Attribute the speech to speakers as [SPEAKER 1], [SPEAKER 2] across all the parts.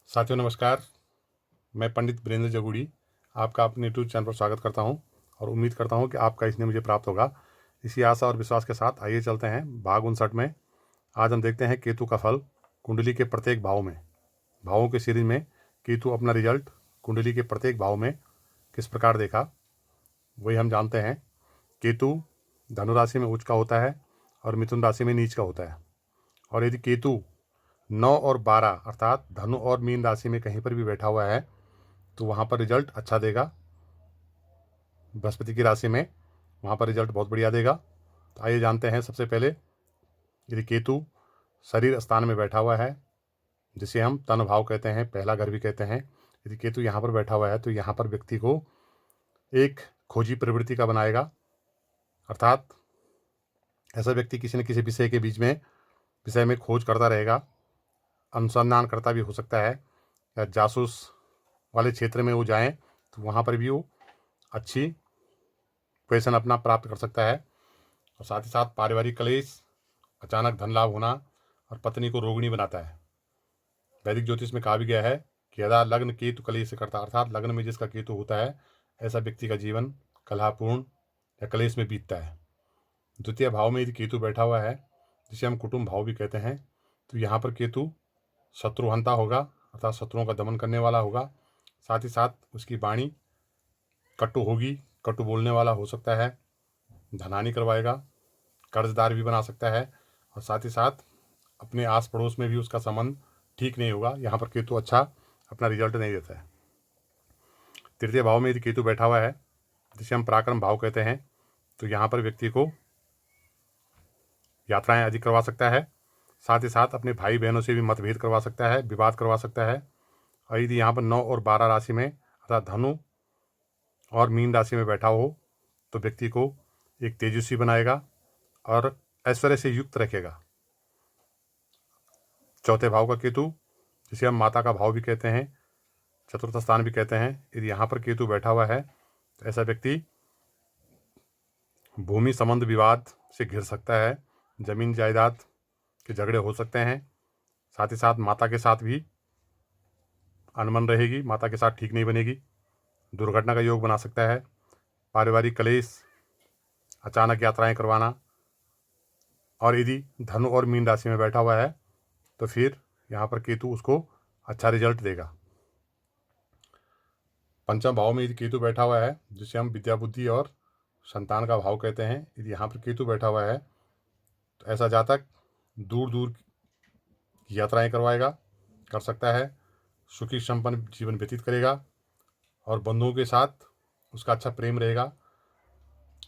[SPEAKER 1] साथियों नमस्कार। मैं पंडित वीरेंद्र जगूड़ी आपका अपने यूट्यूब चैनल पर स्वागत करता हूं और उम्मीद करता हूं कि आपका इसने मुझे प्राप्त होगा। इसी आशा और विश्वास के साथ आइए चलते हैं भाग 59 में। आज हम देखते हैं केतु का फल कुंडली के प्रत्येक भाव में। भावों के सीरीज में केतु अपना रिजल्ट कुंडली के प्रत्येक भाव में किस प्रकार देखा वही हम जानते हैं। केतु धनु राशि में उच्च का होता है और मिथुन राशि में नीच का होता है। और यदि केतु 9 और 12 अर्थात धनु और मीन राशि में कहीं पर भी बैठा हुआ है तो वहाँ पर रिजल्ट अच्छा देगा। बृहस्पति की राशि में वहाँ पर रिजल्ट बहुत बढ़िया देगा। तो आइए जानते हैं। सबसे पहले यदि केतु शरीर स्थान में बैठा हुआ है जिसे हम तन भाव कहते हैं, पहला घर भी कहते हैं, यदि केतु यहाँ पर बैठा हुआ है तो यहाँ पर व्यक्ति को एक खोजी प्रवृत्ति का बनाएगा। अर्थात ऐसा व्यक्ति किसी न किसी विषय में खोज करता रहेगा, अनुसंधान करता भी हो सकता है, या जासूस वाले क्षेत्र में वो जाएं तो वहाँ पर भी वो अच्छी पोजीशन अपना प्राप्त कर सकता है। और साथ ही साथ पारिवारिक कलेश, अचानक धन लाभ होना और पत्नी को रोगिणी बनाता है। वैदिक ज्योतिष में कहा भी गया है कि यदा लग्न केतु कलेश से करता, अर्थात लग्न में जिसका केतु होता है ऐसा व्यक्ति का जीवन कलहपूर्ण या कलेश में बीतता है। द्वितीय भाव में यदि केतु बैठा हुआ है जिसे हम कुटुंब भाव भी कहते हैं तो यहाँ पर केतु शत्रुहंता होगा, अर्थात शत्रुओं का दमन करने वाला होगा। साथ ही साथ उसकी वाणी कटु होगी, कटु बोलने वाला हो सकता है, धनहानि करवाएगा, कर्जदार भी बना सकता है। और साथ ही साथ अपने आस पड़ोस में भी उसका संबंध ठीक नहीं होगा। यहाँ पर केतु अच्छा अपना रिजल्ट नहीं देता है। तृतीय भाव में यदि केतु बैठा हुआ है जिसे हम पराक्रम भाव कहते हैं तो यहाँ पर व्यक्ति को यात्राएं अधिक करवा सकता है। साथ ही साथ अपने भाई बहनों से भी मतभेद करवा सकता है, विवाद करवा सकता है। और यदि यहाँ पर 9 और 12 राशि में अर्थात धनु और मीन राशि में बैठा हो तो व्यक्ति को एक तेजस्वी बनाएगा और ऐश्वर्य से युक्त रखेगा। चौथे भाव का केतु जिसे हम माता का भाव भी कहते हैं, चतुर्थ स्थान भी कहते हैं, यदि यहाँ पर केतु बैठा हुआ है तो ऐसा व्यक्ति भूमि संबंध विवाद से घिर सकता है, जमीन जायदाद के झगड़े हो सकते हैं। साथ ही साथ माता के साथ भी अनबन रहेगी, माता के साथ ठीक नहीं बनेगी, दुर्घटना का योग बना सकता है। पारिवारिक कलेश, अचानक यात्राएं करवाना। और यदि धनु और मीन राशि में बैठा हुआ है तो फिर यहाँ पर केतु उसको अच्छा रिजल्ट देगा। पंचम भाव में यदि केतु बैठा हुआ है जिसे हम विद्या बुद्धि और संतान का भाव कहते हैं, यदि यहाँ पर केतु बैठा हुआ है तो ऐसा जातक दूर दूर की यात्राएं करवाएगा, कर सकता है, सुखी संपन्न जीवन व्यतीत करेगा और बंधुओं के साथ उसका अच्छा प्रेम रहेगा।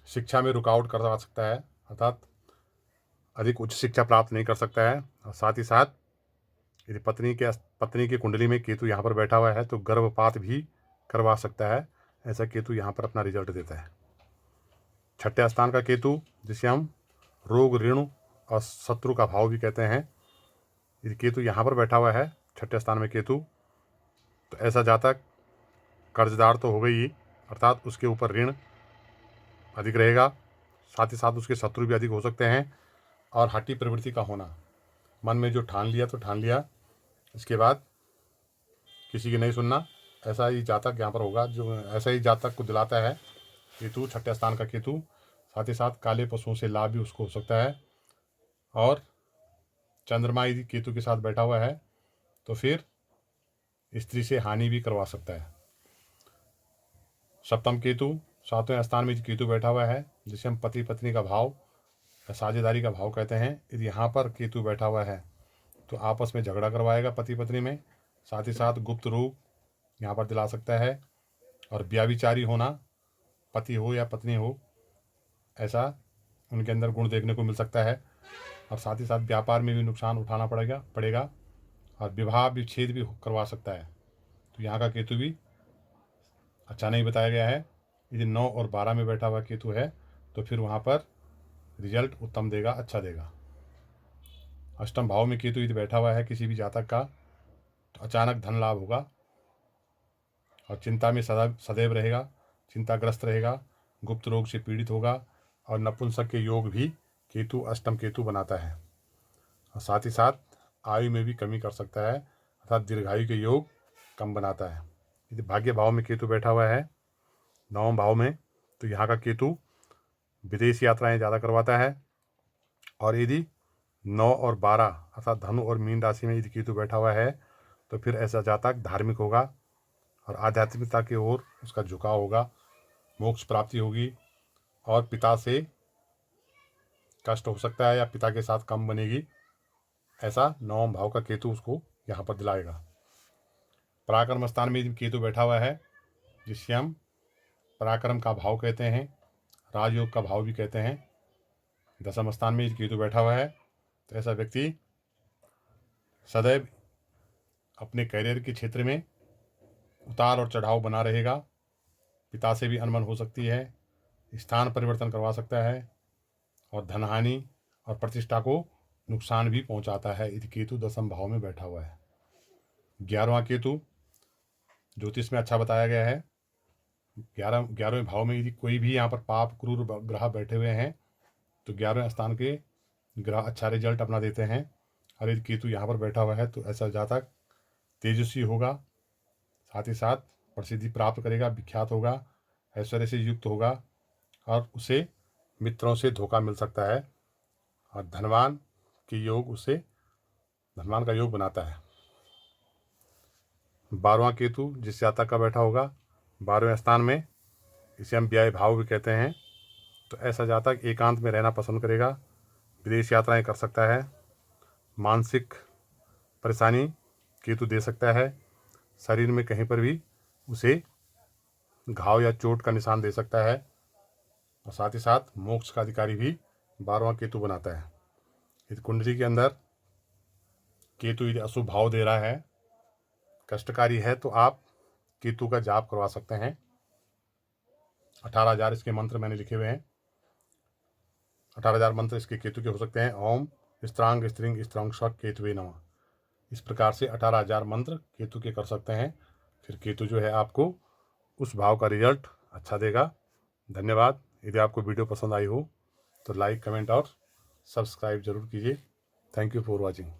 [SPEAKER 1] शिक्षा में रुकावट करवा सकता है, अर्थात अधिक उच्च शिक्षा प्राप्त नहीं कर सकता है। और साथ ही साथ यदि पत्नी की कुंडली में केतु यहाँ पर बैठा हुआ है तो गर्भपात भी करवा सकता है। ऐसा केतु यहाँ पर अपना रिजल्ट देता है। छठे स्थान का केतु जिसे हम रोग, ऋण और शत्रु का भाव भी कहते हैं, यदि केतु यहाँ पर बैठा हुआ है छठे स्थान में केतु तो ऐसा जातक कर्जदार तो हो गई ही, अर्थात उसके ऊपर ऋण अधिक रहेगा। साथ ही साथ उसके शत्रु भी अधिक हो सकते हैं। और हठी प्रवृत्ति का होना, मन में जो ठान लिया तो ठान लिया, इसके बाद किसी की नहीं सुनना, ऐसा ही जातक यहाँ पर होगा। जो ऐसा ही जातक को दिलाता है केतु, छठे स्थान का केतु। साथ ही साथ काले पशुओं से लाभ भी उसको हो सकता है। और चंद्रमा यदि केतु के साथ बैठा हुआ है तो फिर स्त्री से हानि भी करवा सकता है। सप्तम केतु, सातवें स्थान में केतु बैठा हुआ है जिसे हम पति पत्नी का भाव या साझेदारी का भाव कहते हैं, यदि यहाँ पर केतु बैठा हुआ है तो आपस में झगड़ा करवाएगा पति पत्नी में। साथ ही साथ गुप्त रोग यहाँ पर दिला सकता है। और व्याभिचारी होना, पति हो या पत्नी हो, ऐसा उनके अंदर गुण देखने को मिल सकता है। और साथ ही साथ व्यापार में भी नुकसान उठाना पड़ेगा और विवाह विच्छेद भी करवा सकता है। तो यहाँ का केतु भी अच्छा नहीं बताया गया है। यदि 9 और 12 में बैठा हुआ केतु है तो फिर वहाँ पर रिजल्ट उत्तम देगा, अच्छा देगा। अष्टम भाव में केतु यदि बैठा हुआ है किसी भी जातक का तो अचानक धन लाभ होगा और चिंता में सदैव रहेगा, चिंताग्रस्त रहेगा, गुप्त रोग से पीड़ित होगा और नपुंसक के योग भी केतु अष्टम केतु बनाता है। और साथ ही साथ आयु में भी कमी कर सकता है, अर्थात दीर्घायु के योग कम बनाता है। यदि भाग्य भाव में केतु बैठा हुआ है 9वें भाव में, तो यहाँ का केतु विदेश यात्राएं ज़्यादा करवाता है। और यदि 9 और 12 अर्थात धनु और मीन राशि में यदि केतु बैठा हुआ है, तो फिर ऐसा जातक धार्मिक होगा और आध्यात्मिकता की ओर उसका झुकाव होगा, मोक्ष प्राप्ति होगी और पिता से कष्ट हो सकता है या पिता के साथ कम बनेगी, ऐसा 9वें भाव का केतु उसको यहाँ पर दिलाएगा। पराक्रम स्थान में यदि केतु बैठा हुआ है, जिससे हम पराक्रम का भाव कहते हैं, राजयोग का भाव भी कहते हैं, 10वें स्थान में यदि केतु बैठा हुआ है, तो ऐसा व्यक्ति सदैव अपने करियर के क्षेत्र में उतार और चढ़ाव बना रहेगा। पिता से भी अनबन हो सकती है, स्थान परिवर्तन करवा सकता है और धनहानि और प्रतिष्ठा को नुकसान भी पहुंचाता है यदि केतु 10वें भाव में बैठा हुआ है। 11वां केतु ज्योतिष में अच्छा बताया गया है। 11वें भाव में यदि कोई भी यहाँ पर पाप क्रूर ग्रह बैठे हुए हैं, तो 11वें स्थान के ग्रह अच्छा रिजल्ट अपना देते हैं। और यदि केतु यहाँ पर बैठा हुआ है, तो ऐसा जातक तेजस्वी होगा, साथ ही साथ प्रसिद्धि प्राप्त करेगा, विख्यात होगा, ऐश्वर्य से युक्त होगा और उसे मित्रों से धोखा मिल सकता है और धनवान का योग बनाता है। 12वां केतु जिस जातक का बैठा होगा 12वें स्थान में, इसे हम व्यय भाव भी कहते हैं, तो ऐसा जातक एकांत में रहना पसंद करेगा, विदेश यात्राएं कर सकता है, मानसिक परेशानी केतु दे सकता है, शरीर में कहीं पर भी उसे घाव या चोट का निशान दे सकता है और साथ ही साथ मोक्ष का अधिकारी भी 12वां केतु बनाता है। यदि कुंडली के अंदर केतु यदि अशुभ भाव दे रहा है, कष्टकारी है, तो आप केतु का जाप करवा सकते हैं। 18,000 इसके मंत्र मैंने लिखे हुए हैं। 18,000 मंत्र इसके केतु के हो सकते हैं। ओम स्त्रांग स्त्रिंग स्त्रांग शक केतुवे नमः, इस प्रकार से 18,000 मंत्र केतु के कर सकते हैं। फिर केतु जो है आपको उस भाव का रिजल्ट अच्छा देगा। धन्यवाद। यदि आपको वीडियो पसंद आई हो तो लाइक, कमेंट और सब्सक्राइब जरूर कीजिए। Thank you for watching.